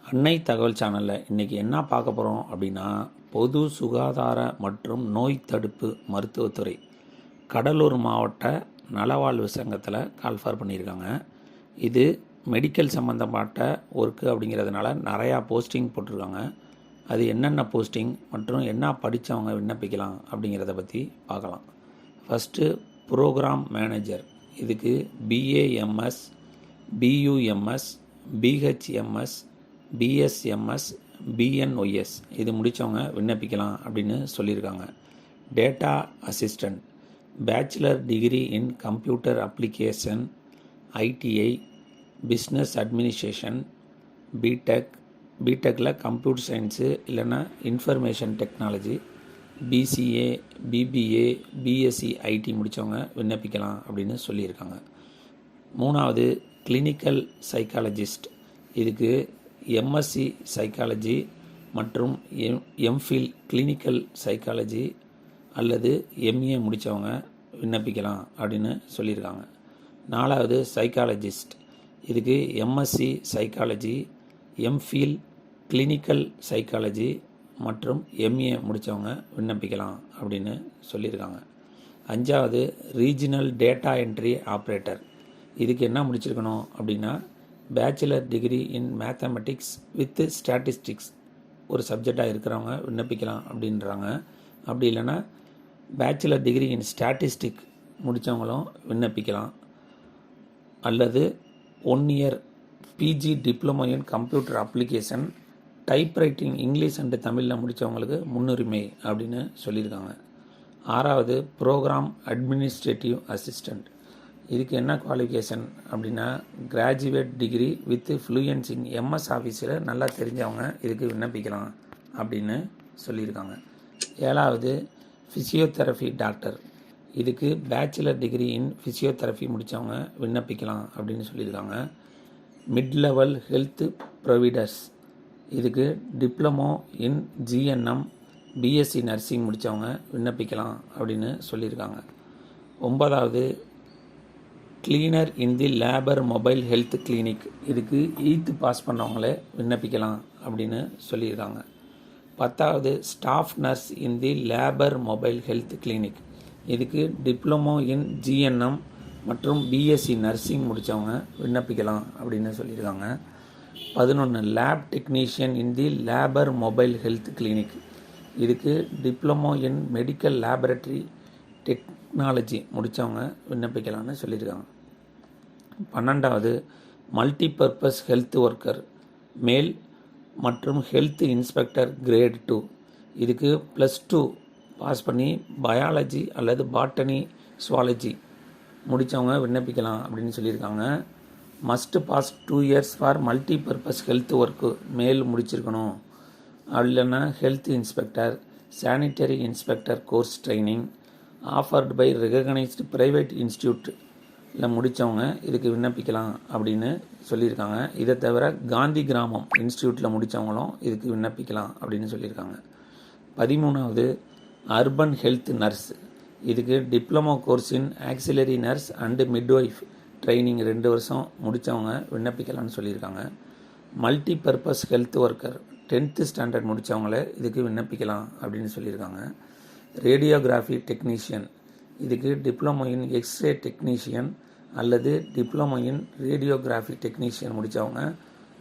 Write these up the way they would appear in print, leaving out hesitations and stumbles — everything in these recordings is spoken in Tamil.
அன்னை தகவல் சேனலில் இன்றைக்கி என்ன பார்க்க போகிறோம் அப்படின்னா, பொது சுகாதார மற்றும் நோய் தடுப்பு மருத்துவத்துறை கடலூர் மாவட்ட நலவாழ்வு சங்கத்தில் கால்ஃபார் பண்ணியிருக்காங்க. இது மெடிக்கல் சம்மந்தப்பட்ட ஒர்க்கு அப்படிங்கிறதுனால நிறையா போஸ்டிங் போட்டிருக்காங்க. அது என்னென்ன போஸ்டிங் மற்றும் என்ன படித்தவங்க விண்ணப்பிக்கலாம் அப்படிங்கிறத பற்றி பார்க்கலாம். First program manager. இதுக்கு BAMS, BUMS, BHMS, BSMS, BNYS இது முடித்தவங்க விண்ணப்பிக்கலாம் அப்படின்னு சொல்லியிருக்காங்க. Data assistant, bachelor degree in computer application, ITI, business administration, பிடெக்கில் கம்ப்யூட்டர் சயின்ஸு இல்லைன்னா information technology, BCA, BBA, BSc IT முடித்தவங்க விண்ணப்பிக்கலாம் அப்படின்னு சொல்லியிருக்காங்க. மூணாவது கிளினிக்கல் சைக்காலஜிஸ்ட். இதுக்கு எம்எஸ்சி சைக்காலஜி மற்றும் எம்ஃபில் கிளினிக்கல் சைக்காலஜி அல்லது எம்ஏ முடித்தவங்க விண்ணப்பிக்கலாம் அப்படின்னு சொல்லியிருக்காங்க. நாலாவது சைக்காலஜிஸ்ட். இதுக்கு MSc psychology, MPhil clinical psychology மற்றும் எம்ஏ முடித்தவங்க விண்ணப்பிக்கலாம் அப்படின்னு சொல்லியிருக்காங்க. அஞ்சாவது ரீஜினல் டேட்டா என்ட்ரி ஆப்ரேட்டர். இதுக்கு என்ன முடிச்சிருக்கணும் அப்படின்னா, bachelor degree in mathematics with statistics ஒரு சப்ஜெக்டாக இருக்கிறவங்க விண்ணப்பிக்கலாம் அப்படின்றாங்க. அப்படி இல்லைன்னா பேச்சுலர் டிகிரி இன் ஸ்டாட்டிஸ்டிக் முடித்தவங்களும் விண்ணப்பிக்கலாம். அல்லது 1 year PG diploma in computer application, typewriting English and தமிழில் முடித்தவங்களுக்கு முன்னுரிமை அப்படின்னு சொல்லியிருக்காங்க. ஆறாவது ப்ரோக்ராம் அட்மினிஸ்ட்ரேட்டிவ் அசிஸ்டண்ட். இதுக்கு என்ன குவாலிஃபிகேஷன் அப்படின்னா, graduate degree with fluency in MS ஆஃபீஸில் நல்லா தெரிஞ்சவங்க இதுக்கு விண்ணப்பிக்கலாம் அப்படின்னு சொல்லியிருக்காங்க. ஏழாவது ஃபிசியோதெரபி டாக்டர். இதுக்கு பேச்சுலர் டிகிரி இன் ஃபிசியோதெரபி முடித்தவங்க விண்ணப்பிக்கலாம் அப்படின்னு சொல்லியிருக்காங்க. Mid level health providers. இதுக்கு diploma in GNM, BSc nursing முடித்தவங்க விண்ணப்பிக்கலாம் அப்படின்னு சொல்லியிருக்காங்க. ஒன்பதாவது cleaner in the labour mobile health clinic. இதுக்கு 8th பாஸ் பண்ணவங்களே விண்ணப்பிக்கலாம் அப்படின்னு சொல்லியிருக்காங்க. பத்தாவது staff nurse in the labour mobile health clinic. இதுக்கு டிப்ளமோ இன் ஜிஎன்எம் மற்றும் பிஎஸ்சி நர்சிங் முடித்தவங்க விண்ணப்பிக்கலாம் அப்படின்னு சொல்லியிருக்காங்க. 11 lab technician in the labour mobile health clinic. இதுக்கு diploma in medical laboratory technology முடித்தவங்க விண்ணப்பிக்கலாம்னு சொல்லியிருக்காங்க. 12வது மல்டிபர்பஸ் ஹெல்த் ஒர்க்கர் மேல் மற்றும் ஹெல்த் இன்ஸ்பெக்டர் கிரேட் 2. இதுக்கு +2 பாஸ் பண்ணி பயாலஜி அல்லது பாட்டனி, சுவாலஜி முடித்தவங்க விண்ணப்பிக்கலாம் அப்படின்னு சொல்லியிருக்காங்க. Must pass 2 years for multipurpose health work male முடிச்சிருக்கணும். இல்லைன்னா health inspector, sanitary inspector course training offered by recognised private இன்ஸ்டியூட்டில் முடித்தவங்க இதுக்கு விண்ணப்பிக்கலாம் அப்படின்னு சொல்லியிருக்காங்க. இதை தவிர காந்தி கிராமம் இன்ஸ்டியூட்டில் முடித்தவங்களும் இதுக்கு விண்ணப்பிக்கலாம் அப்படின்னு சொல்லியிருக்காங்க. 13வது அர்பன் ஹெல்த் நர்ஸ். இதுக்கு diploma course in auxiliary nurse and midwife training 2 வருஷம் முடித்தவங்க விண்ணப்பிக்கலாம்னு சொல்லியிருக்காங்க. Multipurpose health worker 10th standard முடித்தவங்களே இதுக்கு விண்ணப்பிக்கலாம் அப்படின்னு சொல்லியிருக்காங்க. Radiography technician. இதுக்கு டிப்ளமோ இன் எக்ஸ்ரே டெக்னீஷியன் அல்லது டிப்ளமோ இன் ரேடியோகிராஃபி டெக்னீஷியன் முடித்தவங்க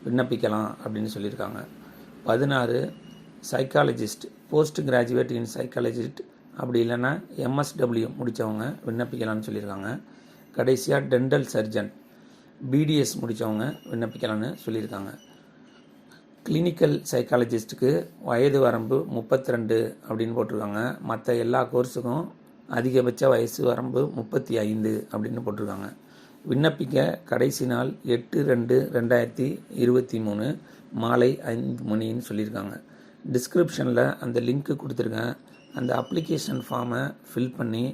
விண்ணப்பிக்கலாம் அப்படின்னு சொல்லியிருக்காங்க. 16 psychologist, post graduate in psychologist அப்படி இல்லைன்னா எம்எஸ்டபிள்யூ முடித்தவங்க விண்ணப்பிக்கலாம்னு சொல்லியிருக்காங்க. கடைசியாக டென்டல் சர்ஜன், பிடிஎஸ் முடித்தவங்க விண்ணப்பிக்கலாம்னு சொல்லியிருக்காங்க. கிளினிக்கல் சைக்காலஜிஸ்ட்டுக்கு வயது வரம்பு 32 அப்படின்னு போட்டிருக்காங்க. மற்ற எல்லா கோர்ஸுக்கும் அதிகபட்ச வயசு வரம்பு 35 அப்படின்னு போட்டிருக்காங்க. விண்ணப்பிக்க கடைசி நாள் 8/2/2023 மாலை 5 மணின்னு சொல்லியிருக்காங்க. டிஸ்கிரிப்ஷனில் அந்த லிங்க்கு கொடுத்துருக்கேன். அந்த அப்ளிகேஷன் ஃபார்மை ஃபில் பண்ணி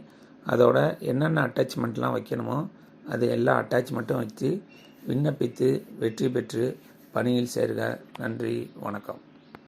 அதோட என்னென்ன அட்டாச்மெண்ட்லாம் வைக்கணுமோ அது எல்லா அட்டாச்மெண்ட்டும் வச்சு விண்ணப்பித்து வெற்றி பெற்று பணியில் சேர்க. நன்றி, வணக்கம்.